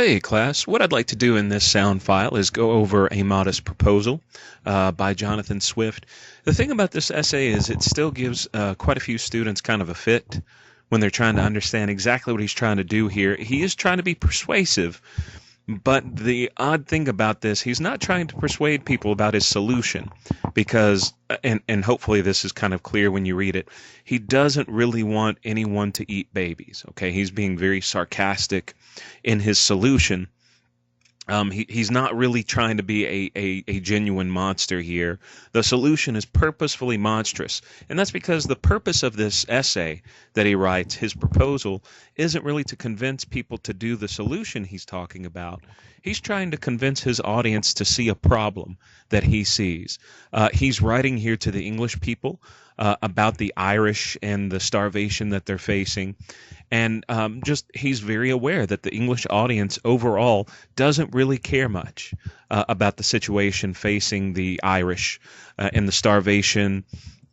Hey class, what I'd like to do in this sound file is go over A Modest Proposal by Jonathan Swift. The thing about this essay is it still gives quite a few students kind of a fit when they're trying to understand exactly what he's trying to do here. He is trying to be persuasive, but the odd thing about this, he's not trying to persuade people about his solution because, and hopefully this is kind of clear when you read it, he doesn't really want anyone to eat babies. Okay, he's being very sarcastic in his solution. He's not really trying to be a genuine monster here. The solution is purposefully monstrous. And that's because the purpose of this essay that he writes, his proposal, isn't really to convince people to do the solution he's talking about. He's trying to convince his audience to see a problem that he sees. He's writing here to the English people about the Irish and the starvation that they're facing. And just he's very aware that the English audience overall doesn't really care much about the situation facing the Irish and the starvation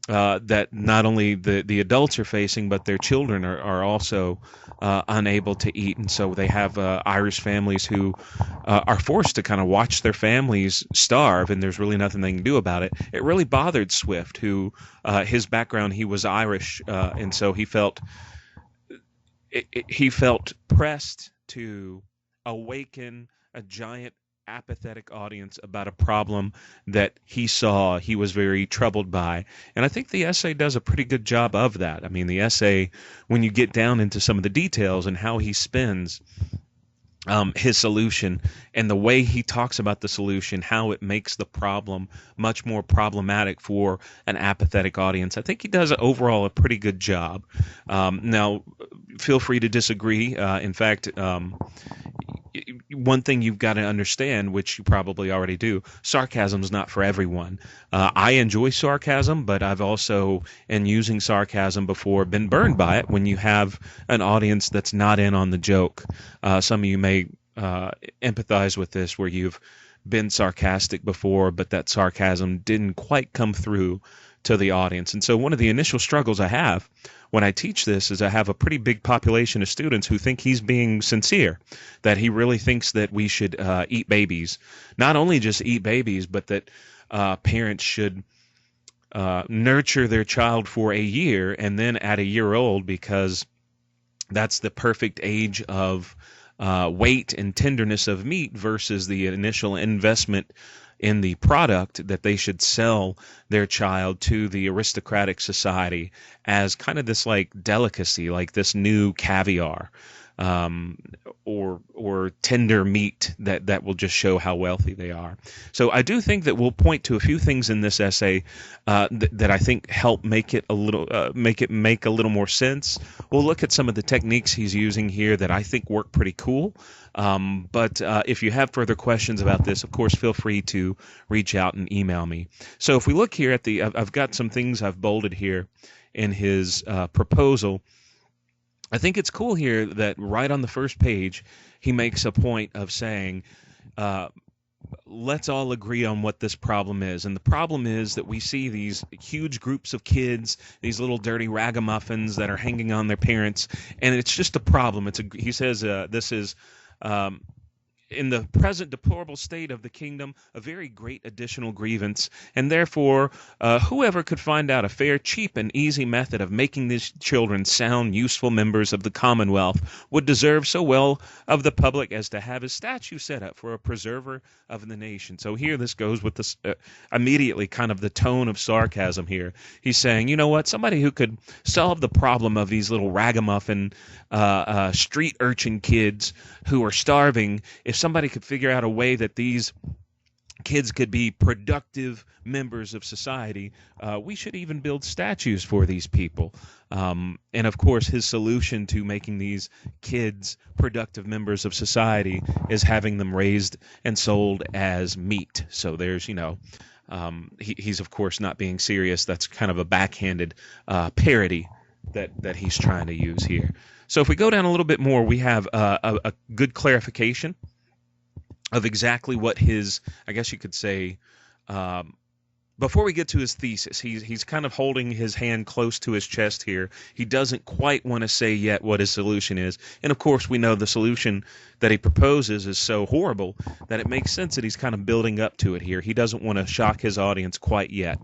that not only the adults are facing, but their children are also unable to eat. And so they have Irish families who are forced to kind of watch their families starve, and there's really nothing they can do about it. It really bothered Swift, who his background, he was Irish, and so he felt pressed to awaken a giant apathetic audience about a problem that he saw he was very troubled by. And I think the essay does a pretty good job of that. I mean, the essay, when you get down into some of the details and how he spins his solution and the way he talks about the solution, how it makes the problem much more problematic for an apathetic audience. I think he does overall a pretty good job. Now, feel free to disagree. In fact, one thing you've got to understand, which you probably already do, sarcasm is not for everyone. I enjoy sarcasm, but I've also, in using sarcasm before, been burned by it when you have an audience that's not in on the joke. Some of you may empathize with this, where you've been sarcastic before, but that sarcasm didn't quite come through to the audience. And so one of the initial struggles I have when I teach this is I have a pretty big population of students who think he's being sincere, that he really thinks that we should eat babies. Not only just eat babies, but that parents should nurture their child for a year, and then at a year old, because that's the perfect age of weight and tenderness of meat versus the initial investment in the product, that they should sell their child to the aristocratic society as kind of this like delicacy, like this new caviar, or tender meat that will just show how wealthy they are. So I do think that we'll point to a few things in this essay that I think help make it make a little more sense. We'll look at some of the techniques he's using here that I think work pretty cool. But if you have further questions about this, of course, feel free to reach out and email me. So if we look here at I've got some things I've bolded here in his proposal. I think it's cool here that right on the first page, he makes a point of saying, let's all agree on what this problem is. And the problem is that we see these huge groups of kids, these little dirty ragamuffins that are hanging on their parents, and it's just a problem. He says this is in the present deplorable state of the kingdom, a very great additional grievance, and therefore whoever could find out a fair, cheap, and easy method of making these children sound, useful members of the Commonwealth would deserve so well of the public as to have his statue set up for a preserver of the nation. So here this goes with this immediately kind of the tone of sarcasm here. He's saying, you know what, somebody who could solve the problem of these little ragamuffin street urchin kids who are starving, if somebody could figure out a way that these kids could be productive members of society, we should even build statues for these people. And of course, his solution to making these kids productive members of society is having them raised and sold as meat. So there's, he's of course not being serious. That's kind of a backhanded parody that he's trying to use here. So if we go down a little bit more, we have a good clarification of exactly what his, I guess you could say, before we get to his thesis, he's kind of holding his hand close to his chest here. He doesn't quite want to say yet what his solution is. And of course, we know the solution that he proposes is so horrible that it makes sense that he's kind of building up to it here. He doesn't want to shock his audience quite yet.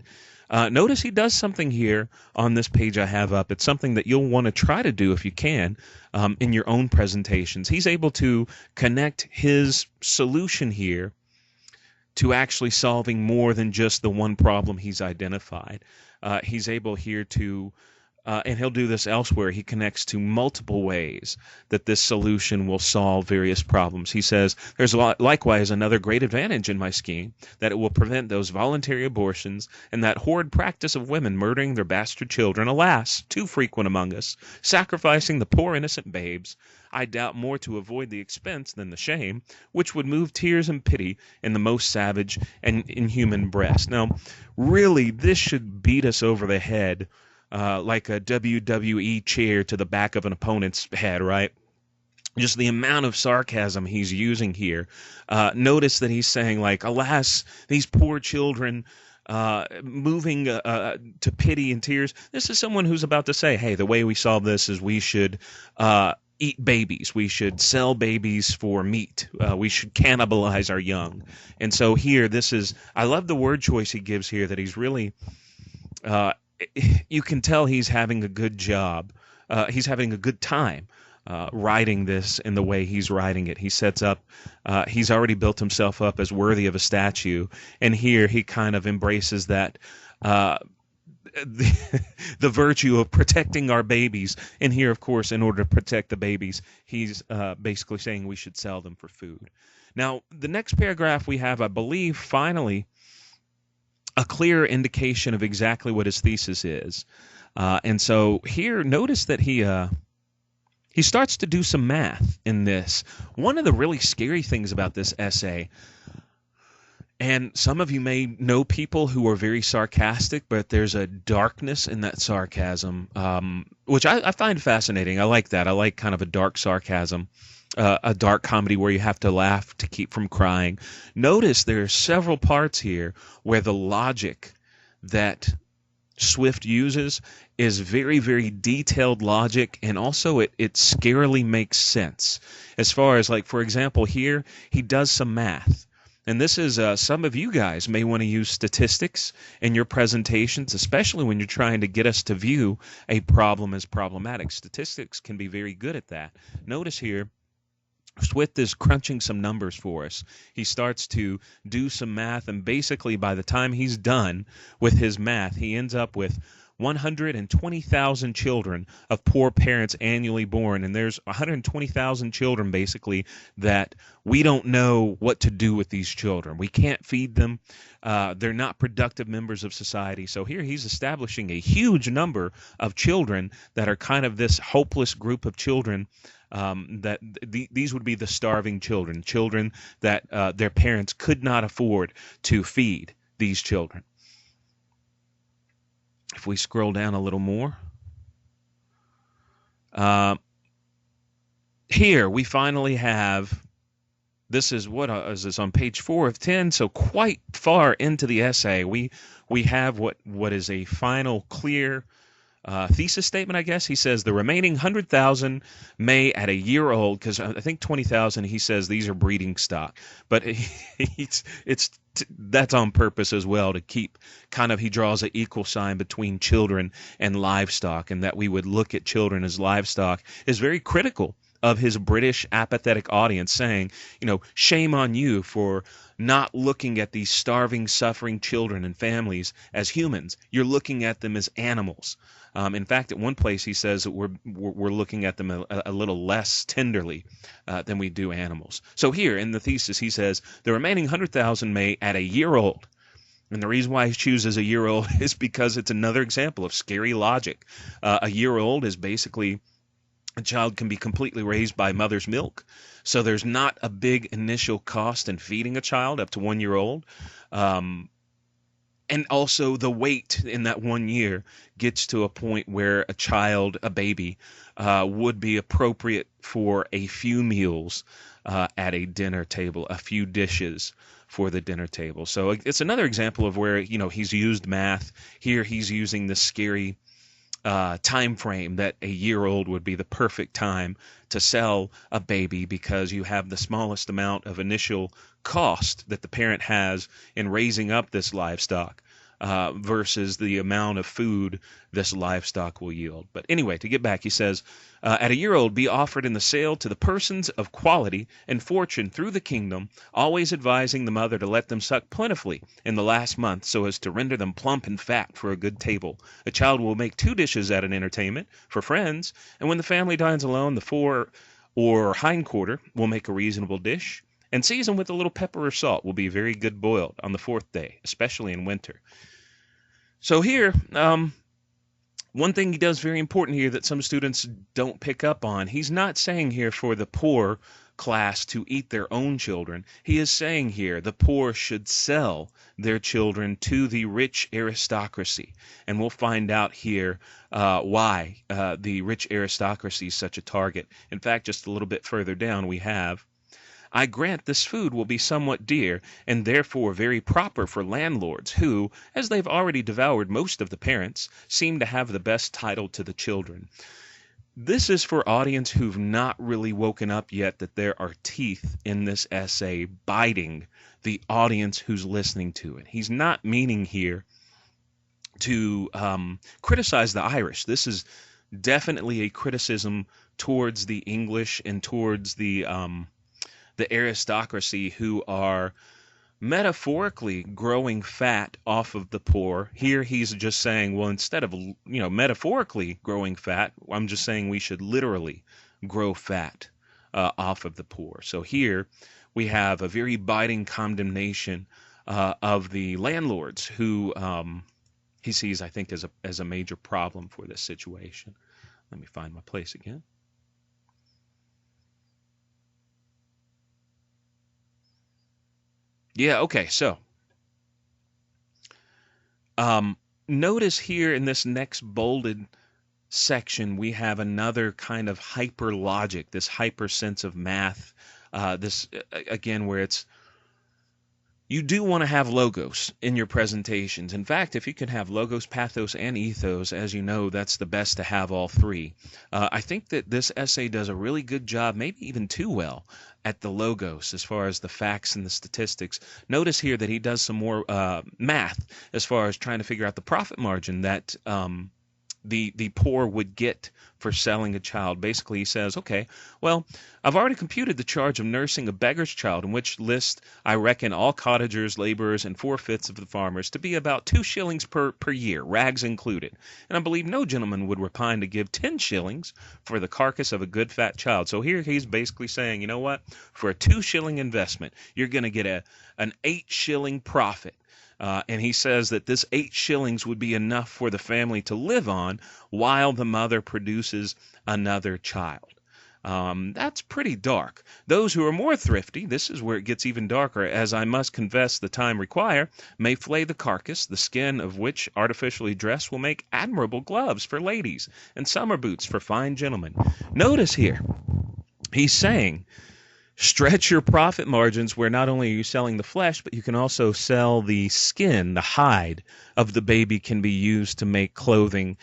Notice he does something here on this page I have up. It's something that you'll want to try to do if you can in your own presentations. He's able to connect his solution here to actually solving more than just the one problem he's identified. He's able here to, and he'll do this elsewhere, he connects to multiple ways that this solution will solve various problems. He says, there's likewise another great advantage in my scheme, that it will prevent those voluntary abortions and that horrid practice of women murdering their bastard children, alas, too frequent among us, sacrificing the poor innocent babes, I doubt more to avoid the expense than the shame, which would move tears and pity in the most savage and inhuman breast. Now, really, this should beat us over the head like a WWE chair to the back of an opponent's head, right? Just the amount of sarcasm he's using here. Notice that he's saying, like, alas, these poor children, moving to pity and tears. This is someone who's about to say, hey, the way we solve this is we should eat babies. We should sell babies for meat. We should cannibalize our young. And so here, I love the word choice he gives here, that he's really, you can tell he's having a good job. He's having a good time writing this in the way he's writing it. He sets up, he's already built himself up as worthy of a statue. And here he kind of embraces that, the virtue of protecting our babies. And here, of course, in order to protect the babies, he's basically saying we should sell them for food. Now, the next paragraph we have, I believe, finally, a clear indication of exactly what his thesis is. And so here, notice that he starts to do some math in this. One of the really scary things about this essay, and some of you may know people who are very sarcastic, but there's a darkness in that sarcasm, which I find fascinating. I like that. I like kind of a dark sarcasm, a dark comedy where you have to laugh to keep from crying. Notice there are several parts here where the logic that Swift uses is very, very detailed logic, and also it scarily makes sense. As far as, like, for example, here he does some math. And this is, some of you guys may want to use statistics in your presentations, especially when you're trying to get us to view a problem as problematic. Statistics can be very good at that. Notice here, Swift is crunching some numbers for us. He starts to do some math, and basically by the time he's done with his math, he ends up with 120,000 children of poor parents annually born, and there's 120,000 children basically that we don't know what to do with these children. We can't feed them. They're not productive members of society. So here he's establishing a huge number of children that are kind of this hopeless group of children, that these would be the starving children, children that their parents could not afford to feed these children. If we scroll down a little more, here we finally have, this is what is this on page 4 of 10, so quite far into the essay, we have what is a final clear thesis statement, I guess. He says the remaining 100,000 may at a year old, because I think 20,000 he says these are breeding stock, but that's on purpose as well, to keep kind of, he draws an equal sign between children and livestock, and that we would look at children as livestock is very critical of his British apathetic audience, saying, you know, shame on you for not looking at these starving, suffering children and families as humans. You're looking at them as animals. In fact, at one place he says that we're looking at them a little less tenderly than we do animals. So here in the thesis he says the remaining 100,000 may at a year old. And the reason why he chooses a year old is because it's another example of scary logic. A year old is basically, a child can be completely raised by mother's milk. So there's not a big initial cost in feeding a child up to 1 year old. And also the weight in that 1 year gets to a point where a baby, would be appropriate for a few meals at a dinner table, a few dishes for the dinner table. So it's another example of where, he's used math. Here he's using the scary time frame that a year old would be the perfect time to sell a baby, because you have the smallest amount of initial cost that the parent has in raising up this livestock, versus the amount of food this livestock will yield. But anyway, to get back, he says, at a year old, be offered in the sale to the persons of quality and fortune through the kingdom, always advising the mother to let them suck plentifully in the last month, so as to render them plump and fat for a good table. A child will make 2 dishes at an entertainment for friends, and when the family dines alone, the fore or hind quarter will make a reasonable dish, and season with a little pepper or salt will be very good boiled on the 4th day, especially in winter. So here, one thing he does very important here that some students don't pick up on, he's not saying here for the poor class to eat their own children. He is saying here the poor should sell their children to the rich aristocracy. And we'll find out here why the rich aristocracy is such a target. In fact, just a little bit further down, we have, I grant this food will be somewhat dear, and therefore very proper for landlords who, as they've already devoured most of the parents, seem to have the best title to the children. This is for audience who've not really woken up yet that there are teeth in this essay biting the audience who's listening to it. He's not meaning here to criticize the Irish. This is definitely a criticism towards the English and towards the aristocracy, who are metaphorically growing fat off of the poor. Here he's just saying, well, instead of, metaphorically growing fat, I'm just saying we should literally grow fat off of the poor. So here we have a very biting condemnation of the landlords, who he sees, I think, as a major problem for this situation. Let me find my place again. Yeah, okay, so notice here in this next bolded section, we have another kind of hyper logic, this hyper sense of math, this, again, where it's, you do want to have logos in your presentations. In fact, if you can have logos, pathos, and ethos, as you know, that's the best to have all three. I think that this essay does a really good job, maybe even too well, at the logos as far as the facts and the statistics. Notice here that he does some more math as far as trying to figure out the profit margin that the poor would get for selling a child. Basically, he says, okay, well, I've already computed the charge of nursing a beggar's child, in which list I reckon all cottagers, laborers, and 4/5 of the farmers to be about 2 shillings per year, rags included. And I believe no gentleman would repine to give 10 shillings for the carcass of a good fat child. So here he's basically saying, you know what, for a 2-shilling investment, you're going to get an 8-shilling profit. And he says that this 8 shillings would be enough for the family to live on while the mother produces another child. That's pretty dark. Those who are more thrifty, this is where it gets even darker, as I must confess the time require, may flay the carcass, the skin of which artificially dressed will make admirable gloves for ladies and summer boots for fine gentlemen. Notice here, he's saying, stretch your profit margins where not only are you selling the flesh, but you can also sell the skin, the hide of the baby can be used to make clothing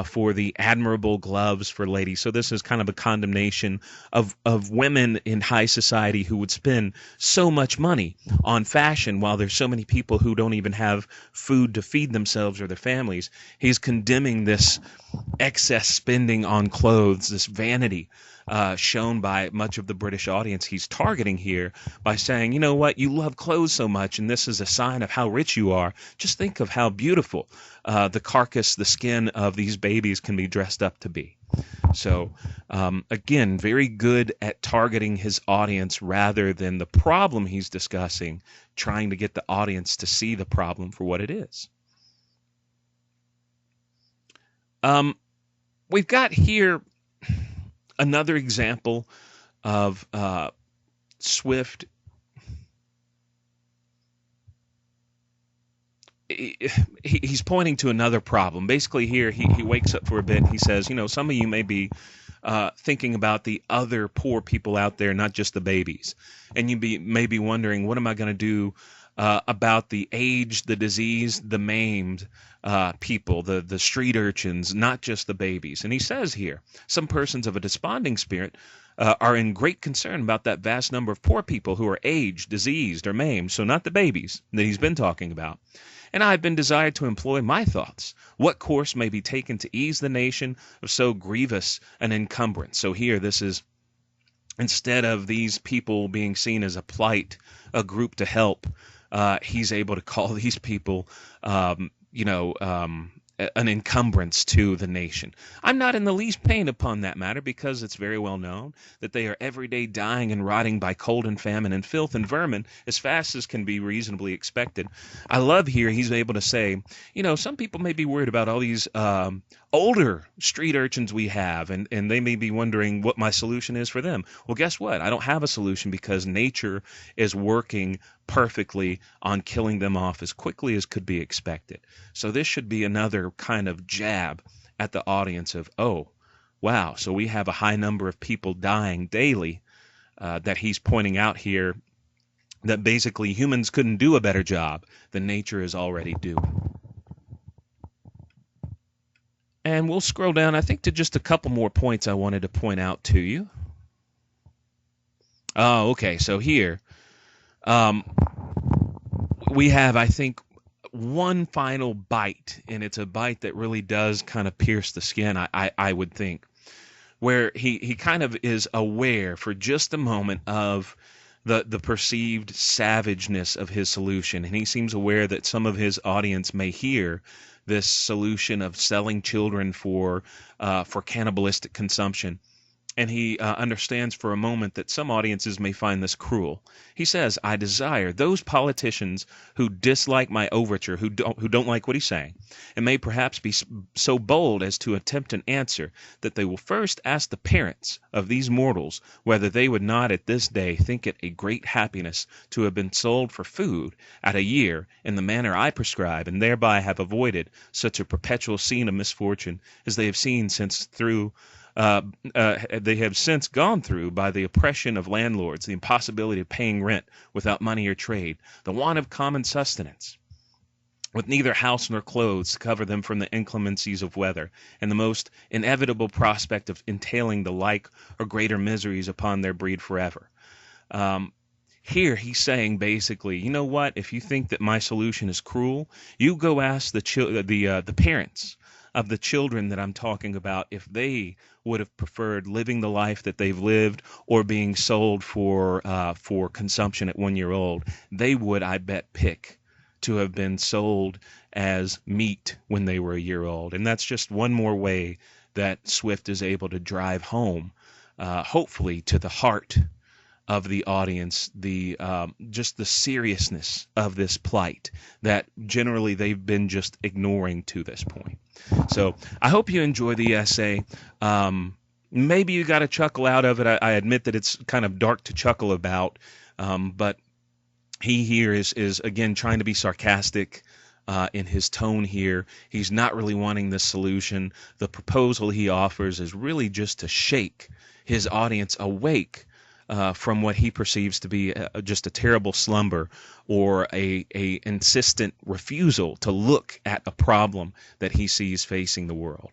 for the admirable gloves for ladies. So this is kind of a condemnation of women in high society who would spend so much money on fashion while there's so many people who don't even have food to feed themselves or their families. He's condemning this excess spending on clothes, this vanity shown by much of the British audience he's targeting here by saying, you know what, you love clothes so much, and this is a sign of how rich you are. Just think of how beautiful the carcass, the skin of these babies can be dressed up to be. So, again, very good at targeting his audience rather than the problem he's discussing, trying to get the audience to see the problem for what it is. We've got here another example of Swift he's pointing to another problem. Basically, here he wakes up for a bit. He says, some of you may be thinking about the other poor people out there, not just the babies, and may be wondering, what am I going to do about the aged, the diseased, the maimed people, the street urchins, not just the babies. And he says here, some persons of a desponding spirit are in great concern about that vast number of poor people who are aged, diseased, or maimed, so not the babies that he's been talking about. And I have been desired to employ my thoughts. What course may be taken to ease the nation of so grievous an encumbrance? So here, this is, instead of these people being seen as a plight, a group to help, he's able to call these people, an encumbrance to the nation. I'm not in the least pain upon that matter, because it's very well known that they are every day dying and rotting by cold and famine and filth and vermin as fast as can be reasonably expected. I love here he's able to say, some people may be worried about all these older street urchins we have, and they may be wondering what my solution is for them. Well, guess what? I don't have a solution, because nature is working perfectly on killing them off as quickly as could be expected. So this should be another kind of jab at the audience of, oh, wow, so we have a high number of people dying daily that he's pointing out here, that basically humans couldn't do a better job than nature is already doing. And we'll scroll down, I think, to just a couple more points I wanted to point out to you. Oh, okay, so here we have, I think, one final bite, and it's a bite that really does kind of pierce the skin, I would think, where he kind of is aware for just a moment of the perceived savageness of his solution, and he seems aware that some of his audience may hear this solution of selling children for cannibalistic consumption. And he understands for a moment that some audiences may find this cruel. He says, I desire those politicians who dislike my overture, who don't like what he's saying, and may perhaps be so bold as to attempt an answer, that they will first ask the parents of these mortals whether they would not at this day think it a great happiness to have been sold for food at a year in the manner I prescribe, and thereby have avoided such a perpetual scene of misfortune as they have seen they have since gone through by the oppression of landlords, the impossibility of paying rent without money or trade, the want of common sustenance, with neither house nor clothes to cover them from the inclemencies of weather, and the most inevitable prospect of entailing the like or greater miseries upon their breed forever. Here he's saying basically, you know what? If you think that my solution is cruel, you go ask the parents of the children that I'm talking about if they would have preferred living the life that they've lived or being sold for consumption at 1 year old. They would, I bet, pick to have been sold as meat when they were a year old. And that's just one more way that Swift is able to drive home, hopefully, to the heart of the audience, just the seriousness of this plight that generally they've been just ignoring to this point. So I hope you enjoy the essay. Maybe you got a chuckle out of it. I admit that it's kind of dark to chuckle about, but he here is again trying to be sarcastic in his tone here. He's not really wanting this solution. The proposal he offers is really just to shake his audience awake from what he perceives to be just a terrible slumber, or a insistent refusal to look at a problem that he sees facing the world.